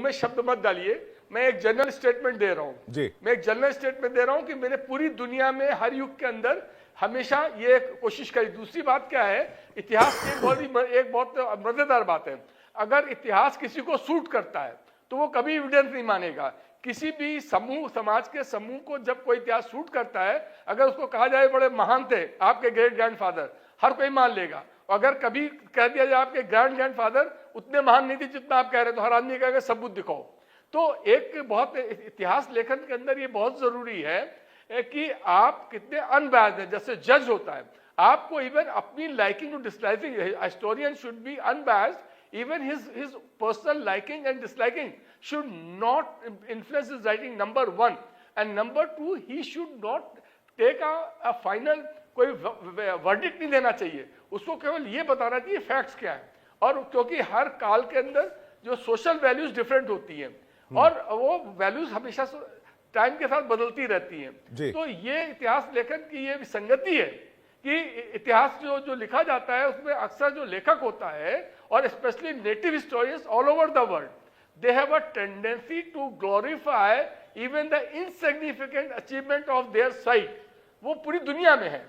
में शब्द मत डालिए, मैं एक जनरल स्टेटमेंट दे रहा हूं जी। मैं एक जनरल स्टेटमेंट दे रहा हूं कि मैंने पूरी दुनिया में हर युग के अंदर हमेशा ये कोशिश करी। दूसरी बात क्या है, इतिहास की एक बहुत मजेदार बात है, अगर इतिहास किसी को सूट करता है तो वो कभी एविडेंस नहीं मानेगा। किसी भी समूह, समाज के समूह को जब कोई इतिहास सूट करता है, अगर उसको कहा जाए बड़े महान थे आपके ग्रेट ग्रैंडफादर, हर कोई मान लेगा। अगर कभी कह दिया जाए आपके ग्रैंडफादर उतने महान नहीं थे जितना आप कह रहे हैं, तो हर आदमी कहेगा सबूत दिखाओ। तो एक बहुत इतिहास लेखन के अंदर ये बहुत जरूरी है कि आप कितने अनबैस्ड हैं। जैसे जज होता है, आपको इवन अपनी liking to disliking, historian should be unbiased, even his personal liking and disliking should not influence his writing, number one, and number two, he should not take a final कोई वर्डिक्ट नहीं देना चाहिए, उसको केवल ये बताना चाहिए फैक्ट्स क्या है। और क्योंकि हर काल के अंदर जो सोशल वैल्यूज डिफरेंट होती हैं और वो वैल्यूज हमेशा टाइम के साथ बदलती रहती हैं। तो ये इतिहास लेखन की ये संगति है कि इतिहास जो लिखा जाता है उसमें अक्सर जो लेखक होता है और specially native historians all over the world, they have a tendency to glorify even the insignificant achievement of their side. वो पूरी दुनिया में है।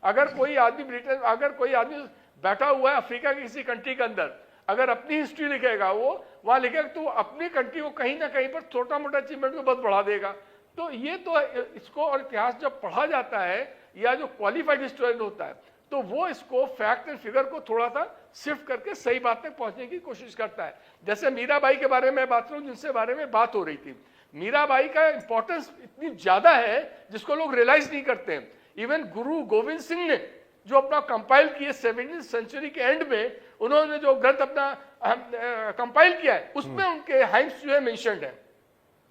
अगर कोई आदमी ब्रिटेन, अगर कोई आदमी बैठा हुआ है अफ्रीका की किसी कंट्री के अंदर, अगर अपनी हिस्ट्री लिखेगा, वो वहां लिखेगा तो अपनी कंट्री को कहीं ना कहीं पर छोटा मोटा अचीवमेंट को बहुत बढ़ा देगा। तो ये तो इसको, और इतिहास जब पढ़ा जाता है या जो क्वालिफाइड हिस्टोरियन होता है तो वो इसको फैक्ट एंड फिगर को थोड़ा सा शिफ्ट करके सही बात तक पहुंचने की कोशिश करता है। जैसे मीराबाई के बारे में बात करूं, जिनसे बारे में बात हो रही थी, मीराबाई का इंपॉर्टेंस इतनी ज्यादा है जिसको लोग रियलाइज नहीं करते हैं। इवन गुरु गोविंद सिंह ने जो अपना कंपाइल किए 17वीं सेंचुरी के एंड में, उन्होंने जो ग्रंथ अपना कंपाइल किया है उसमें उनके हाइम्स जो है मेंशन्ड है।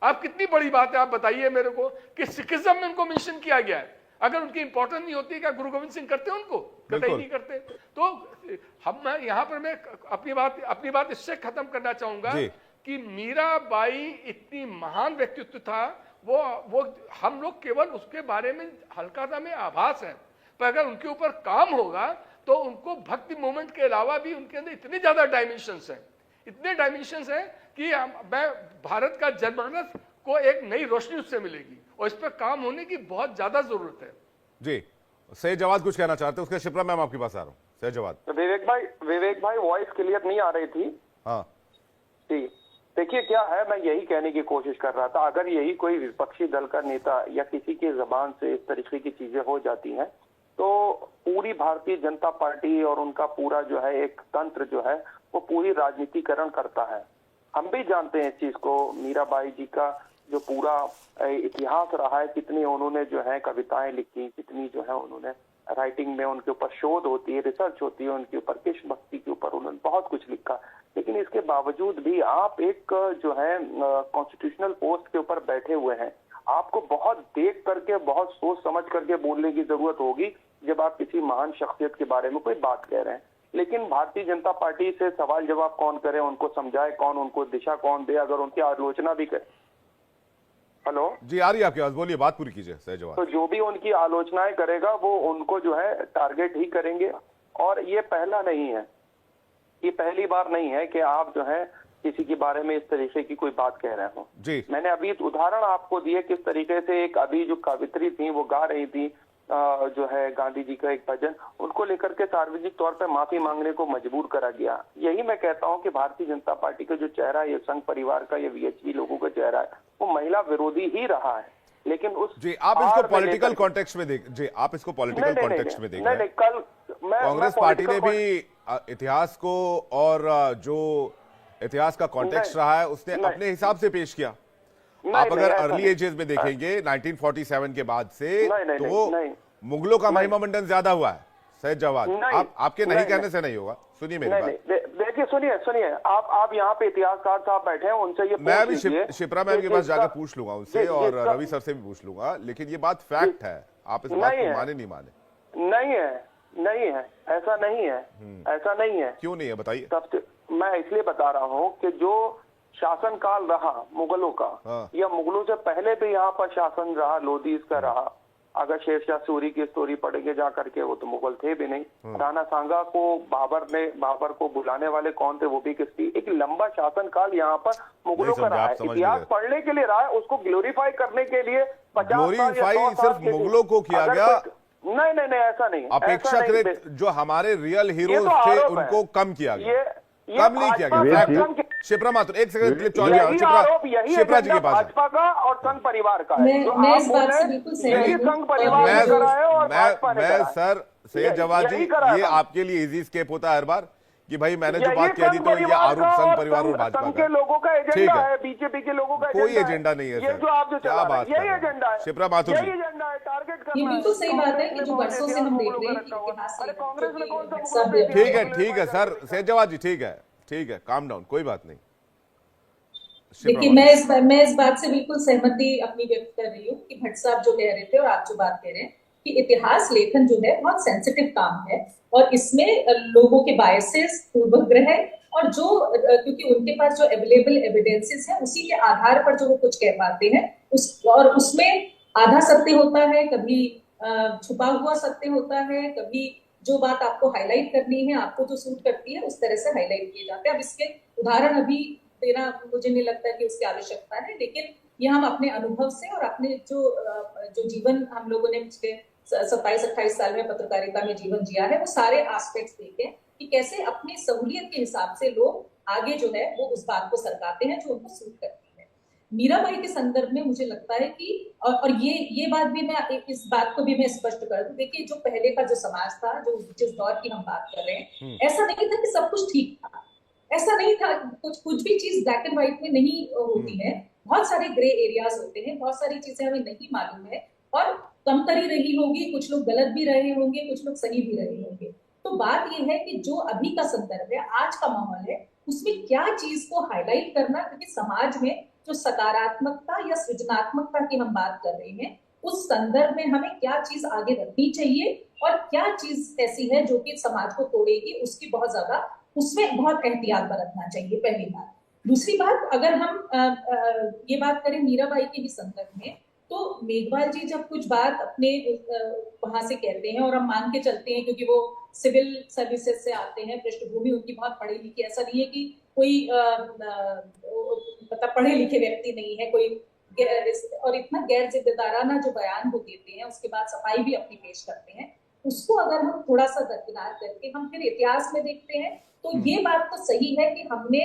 आप कितनी बड़ी बात है, आप बताइए मेरे को कि सिखिज्म में उनको मेंशन किया गया है। अगर उनकी इंपॉर्टेंस नहीं होती, क्या गुरु गोविंद सिंह करते उनको? कतई नहीं करते। तो हम यहाँ पर मैं अपनी बात इससे खत्म करना चाहूंगा कि मीराबाई इतनी महान व्यक्तित्व था, वो हम लोग केवल उसके बारे में हल्का सा में आभास है, पर अगर उनके ऊपर काम होगा तो उनको भक्ति मूवमेंट के अलावा भी उनके अंदर इतने ज्यादा डायमेंशंस हैं, इतने डायमेंशंस हैं कि मैं भारत का जनमानस को एक नई रोशनी उससे मिलेगी और इस पर काम होने की बहुत ज्यादा जरूरत है। जी, सही जवाब कुछ कहना चाहते हैं, उसके शिप्रा मैम आपके पास आ रहा हूँ। सही जवाब। तो विवेक भाई वॉइस क्लियर नहीं आ रही थी। हाँ जी, देखिए क्या है, मैं यही कहने की कोशिश कर रहा था, अगर यही कोई विपक्षी दल का नेता या किसी की जबान से इस तरीके की चीजें हो जाती हैं तो पूरी भारतीय जनता पार्टी और उनका पूरा जो है एक तंत्र जो है वो पूरी राजनीतिकरण करता है। हम भी जानते हैं इस चीज को। मीराबाई जी का जो पूरा इतिहास रहा है, कितनी उन्होंने जो है कविताएं लिखी, कितनी जो है उन्होंने राइटिंग में उनके ऊपर शोध होती है, रिसर्च होती है उनके ऊपर, कृष्ण भक्ति के ऊपर उन्होंने बहुत कुछ लिखा। लेकिन इसके बावजूद भी आप एक जो है कॉन्स्टिट्यूशनल पोस्ट के ऊपर बैठे हुए हैं, आपको बहुत देख करके, बहुत सोच समझ करके बोलने की जरूरत होगी जब आप किसी महान शख्सियत के बारे में कोई बात कह रहे हैं। लेकिन भारतीय जनता पार्टी से सवाल जवाब कौन करे, उनको समझाए कौन, उनको दिशा कौन दे, अगर उनकी आलोचना भी करे। हेलो जी, आ रही है आपकी आवाज, बोलिए, बात पूरी कीजिए। सही जवाब। तो जो भी उनकी आलोचनाएं करेगा वो उनको जो है टारगेट ही करेंगे। और ये पहला नहीं है, ये पहली बार नहीं है कि आप जो है किसी के बारे में इस तरीके की कोई बात कह रहे हो। जी, मैंने अभी उदाहरण आपको दिए किस तरीके से एक अभी जो कवित्री थी वो गा रही थी जो है गांधी जी का एक भजन, उनको लेकर के सार्वजनिक तौर पे माफी मांगने को मजबूर करा गया। यही मैं कहता हूं कि भारतीय जनता पार्टी का जो चेहरा है, ये संघ परिवार का, ये वीएचपी लोगों का चेहरा है, वो महिला विरोधी ही रहा है। लेकिन उस जी, आप इसको पॉलिटिकल कॉन्टेक्स्ट में देख, जी आप इसको पॉलिटिकल कॉन्टेक्स्ट में देख रहे हैं। कल कांग्रेस पार्टी ने भी इतिहास को और जो इतिहास का कॉन्टेक्स्ट रहा है उसने अपने हिसाब से पेश किया। आप अगर अर्ली एजेस में देखेंगे 1947 के बाद से तो मुगलों का महिमा मंडन ज्यादा हुआ है। सही जवाब। आपके नहीं कहने से नहीं होगा। सुनिए मेरी बात, देखिए सुनिए आप यहाँ पे इतिहासकार साहब बैठे हैं, उनसे ये मैं भी शिप्रा मैम के पास जाकर पूछ लूंगा उनसे और रवि सर से भी पूछ लूंगा, लेकिन ये बात फैक्ट है, आप इस बात को माने नहीं माने। नहीं है, ऐसा नहीं है, ऐसा नहीं है। क्यों नहीं है बताइए। सबसे मैं इसलिए बता रहा हूँ कि जो शासनकाल रहा मुगलों का, या मुगलों से पहले भी यहाँ पर शासन रहा, लोधीज का रहा, अगर शेरशाह सूरी की स्टोरी पढ़ेंगे जा करके, वो तो मुगल थे भी नहीं। राणा सांगा को बाबर को बुलाने वाले कौन थे, वो भी किसकी, एक लंबा शासनकाल यहाँ पर मुगलों का रहा है। इतिहास पढ़ने के लिए रहा है, उसको ग्लोरीफाई करने के लिए 50 साल या 100 साल सिर्फ मुगलों को किया गया। नहीं ऐसा नहीं, अपेक्षाकृत जो हमारे रियल हीरोज थे उनको कम किया गया, कम नहीं किया गया। शिप्रा माथुर, एक सेकंड, शिप्रा जी के पास भाजपा का और संघ परिवार का है। मैं इस बात से बिल्कुल सहमत हूं। संघ परिवार ने करा है और भाजपा ने करा है। सर सैयद जवाद जी, ये आपके लिए इजी स्केप होता है हर बार कि भाई मैंने जो बात कह दी तो ये आरोप संघ परिवार और भाजपा के लोगों का एजेंडा है, बीजेपी के लोगों का कोई एजेंडा नहीं है। ये जो आप जो क्या बात, यही एजेंडा है, शिप्रा माथुर जी, यही एजेंडा है, टारगेट करना। ये बिल्कुल सही बात है कि जो बरसों से हम देख रहे हैं कि इतिहास अरे कांग्रेस ने कौन सा ठीक है सर, सैयद जवाद जी ठीक है, काम डाउन, कोई बात नहीं। देखिए, मैं इस बात से बिल्कुल सहमति अपनी व्यक्त कर रही हूँ कि भट्ट साहब जो कह रहे थे और आप जो बात कह रहे हैं कि इतिहास लेखन जो है बहुत सेंसिटिव काम है और इसमें लोगों के बायसेस, पूर्वाग्रह और जो क्योंकि उनके पास जो अवेलेबल एविडेंसेस है उसी के आधार पर जो वो कुछ कह पाते हैं और उसमें आधा सत्य होता है, कभी छुपा हुआ सत्य होता है, कभी जो बात आपको हाईलाइट करनी है, आपको जो सूट करती है उस तरह से हाईलाइट किए जाते हैं। अब इसके उदाहरण अभी देना मुझे नहीं लगता कि उसकी आवश्यकता है, लेकिन ये हम अपने अनुभव से और अपने जो जीवन हम लोगों ने पिछले 27-28 साल में पत्रकारिता में जीवन जिया है, वो सारे एस्पेक्ट्स देखे कि कैसे अपनी सहूलियत के हिसाब से लोग आगे जो है वो उस बात को सरकाते हैं जो उनको सूट करती है। मीराबाई के संदर्भ में मुझे लगता है कि और ये बात भी मैं इस बात को भी मैं स्पष्ट कर दूं, देखिए जो पहले का जो समाज था, जो जिस दौर की हम बात कर रहे हैं, ऐसा नहीं था कि सब कुछ ठीक था, ऐसा नहीं था, कुछ भी चीज ब्लैक एंड व्हाइट में नहीं होती है, बहुत सारे ग्रे एरियाज होते हैं, बहुत सारी चीजें हमें नहीं मालूम है और कमतरी रही होगी, कुछ लोग गलत भी रहे होंगे, कुछ लोग सही भी रहे होंगे। तो बात यह है कि जो अभी का संदर्भ है, आज का माहौल है, उसमें क्या चीज को हाईलाइट करना, क्योंकि समाज में जो सकारात्मकता या सृजनात्मकता की हम बात कर रहे हैं, उस संदर्भ में हमें क्या चीज आगे रखनी चाहिए और क्या चीज ऐसी है जो कि समाज को तोड़ेगी, उसकी बहुत ज्यादा उसमें बहुत एहतियात बरतना चाहिए, पहली बात। दूसरी बात, अगर हम ये बात करें मीराबाई के भी संदर्भ में, तो मेघवाल जी जब कुछ बात अपने वहां से कहते हैं और हम मान के चलते हैं क्योंकि वो सिविल सर्विसेज से आते हैं, पृष्ठभूमि उनकी बहुत पढ़ी लिखी, ऐसा नहीं है कि कोई मतलब पढ़े लिखे व्यक्ति नहीं है कोई, और इतना गैर जिम्मेदाराना जो बयान वो देते हैं, उसके बाद सफाई भी अपनी पेश करते हैं, उसको अगर हम थोड़ा सा दरकिनार करके हम फिर इतिहास में देखते हैं तो ये बात तो सही है कि हमने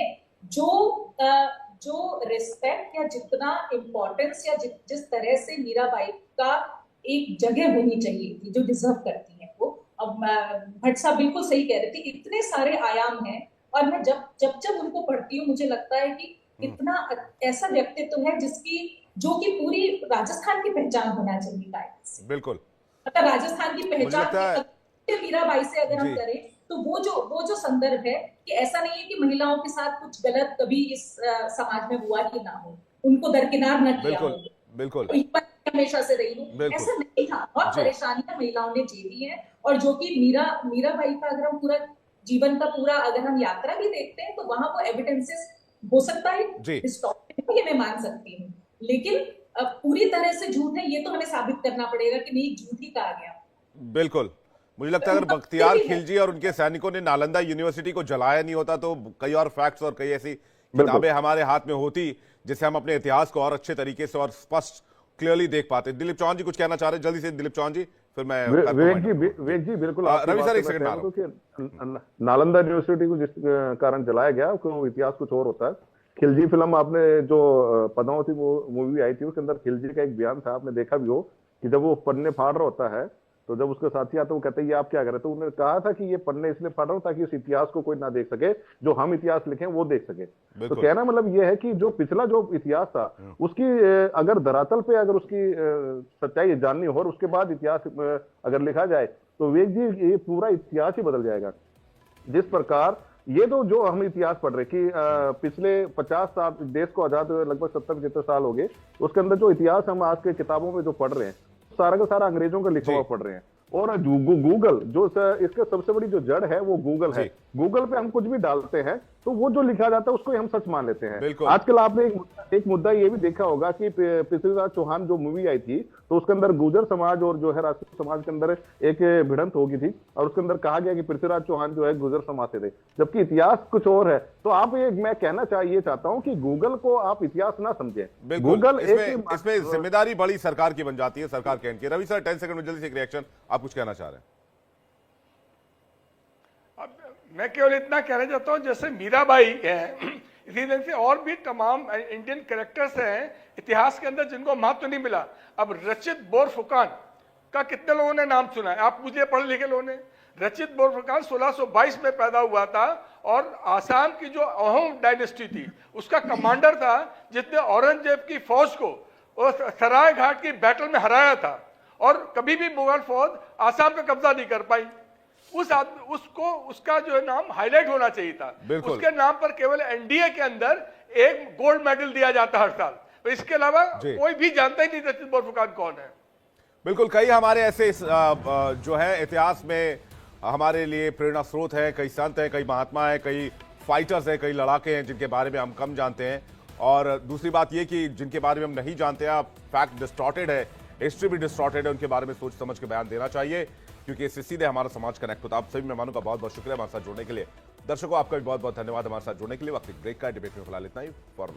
जो रिस्पेक्ट या जितना इम्पोर्टेंस या जिस तरह से मीराबाई का एक जगह होनी चाहिए थी जो डिजर्व करती है वो, अब भट्ट साहब बिल्कुल सही कह रहे थे, इतने सारे आयाम हैं और मैं जब उनको पढ़ती हूँ मुझे लगता है कि इतना ऐसा व्यक्तित्व है जो कि पूरी राजस्थान की पहचान होना चाहिए कायदे से। बिल्कुल, मतलब राजस्थान की पहचान मीराबाई से अगर हम करें तो वो जो संदर्भ है कि ऐसा नहीं है कि महिलाओं के साथ कुछ गलत कभी इस समाज में हुआ ही ना हो, उनको दरकिनार न किया हो, बिल्कुल हमेशा से रही हो, ऐसा नहीं था। बहुत परेशानियां महिलाओं ने झेली है और जो कि मीराबाई का अगर हम पूरा जीवन का पूरा अगर हम यात्रा भी देखते हैं तो वहां वो एविडेंसेस हो सकता है हिस्टोरिकल, ये मैं मान सकती हूँ, लेकिन पूरी तरह से झूठ है ये तो हमें साबित करना पड़ेगा कि नहीं झूठ ही कहा गया। बिल्कुल, मुझे लगता है अगर बख्तियार खिलजी और उनके सैनिकों ने नालंदा यूनिवर्सिटी को जलाया नहीं होता तो कई और फैक्ट्स और कई ऐसी किताबें हमारे हाथ में होती जिससे हम अपने इतिहास को और अच्छे तरीके से और स्पष्ट क्लियरली देख पाते। दिलीप चौहान जी कुछ कहना चाह रहे हैं, जल्दी से दिलीप चौहान जी, फिर मैं विवेक जी बिल्कुल रवि सर एक सेकंड, नालंदा यूनिवर्सिटी को जिस कारण जलाया गया उसको इतिहास कुछ और होता है। खिलजी फिल्म आपने जो पद्मावती मूवी आई थी उसके अंदर खिलजी का एक बयान था, आपने देखा भी हो कि जब वो पन्ने फाड़ रहा होता है तो जब उसका साथी आता है वो कहते हैं ये आप क्या कर रहे, तो उन्होंने कहा था कि ये पन्ने इसलिए फाड़ रहा हूं ताकि उस इतिहास को कोई ना देख सके, जो हम इतिहास लिखें वो देख सके। तो कहना मतलब ये है कि जो पिछला जो इतिहास था उसकी अगर धरातल पे अगर उसकी सच्चाई जाननी हो और उसके बाद इतिहास अगर लिखा जाए तो विवेक जी ये पूरा इतिहास ही बदल जाएगा। जिस प्रकार ये तो जो हम इतिहास पढ़ रहे कि पिछले 50 साल देश को आजाद हुए लगभग 70-75 साल हो गए, उसके अंदर जो इतिहास हम आज के किताबों में जो पढ़ रहे हैं सारा का सारा अंग्रेजों का लिखा हुआ पढ़ रहे हैं। और गूगल जो इसका सबसे बड़ी जो जड़ है वो गूगल है, गूगल पे हम कुछ भी डालते हैं तो वो जो लिखा जाता है उसको हम सच मान लेते हैं। आजकल आपने एक मुद्दा ये भी देखा होगा कि पृथ्वीराज चौहान जो मूवी आई थी तो उसके अंदर गुर्जर समाज और जो है राजपूत समाज के अंदर एक भिड़ंत हो गई थी और उसके अंदर कहा गया कि पृथ्वीराज चौहान जो है गुर्जर समाज से थे, जबकि इतिहास कुछ और है। तो आप ये मैं कहना ये चाहता हूं कि गूगल को आप इतिहास ना समझें। गूगल इसमें जिम्मेदारी बड़ी सरकार की बन जाती है, सरकार के की। रवि सर 10 सेकंड में जल्दी से एक रिएक्शन, आप कुछ कहना चाह रहे हैं? मैं केवल इतना कहना चाहता हूं, जैसे मीराबाई है, इसी तरह से और भी तमाम इंडियन कैरेक्टर्स हैं इतिहास के अंदर जिनको महत्व नहीं मिला। अब रचित बोरफुकान का कितने लोगों ने नाम सुना है? आप पूछिए पढ़े लिखे लोगों ने। रचित बोरफुकान 1622 में पैदा हुआ था और आसाम की जो अहोम डायनेस्टी थी उसका कमांडर था, जिसने औरंगजेब की फौज को सराय घाट की बैटल में हराया था और कभी भी मुगल फौज आसाम पे कब्जा नहीं कर पाई। उसको उसका जो है नाम हाईलाइट होना चाहिए था। उसके नाम पर केवल एनडीए के अंदर एक गोल्ड मेडल दिया जाता हर साल, तो इसके अलावा कोई भी जानता ही नहीं रचित बोरफुकान कौन है। बिल्कुल, कई हमारे ऐसे जो है इतिहास में हमारे लिए प्रेरणा स्रोत है, कई संत हैं, कई महात्मा हैं, कई फाइटर्स हैं, कई लड़ाके हैं जिनके बारे में हम कम जानते हैं। और दूसरी बात यह कि जिनके बारे में हम नहीं जानते हैं, फैक्ट डिस्टॉर्टेड है, हिस्ट्री भी डिस्टॉर्टेड है, उनके बारे में सोच समझ के बयान देना चाहिए, क्योंकि इससे सीधे हमारा समाज कनेक्ट होता है। आप सभी मेहमानों का बहुत बहुत शुक्रिया हमारे साथ जुड़ने के लिए। दर्शकों, आपका भी बहुत बहुत धन्यवाद हमारे साथ जुड़ने के लिए। वक्त ब्रेक का डिबेट में फिलहाल इतना ही। फॉर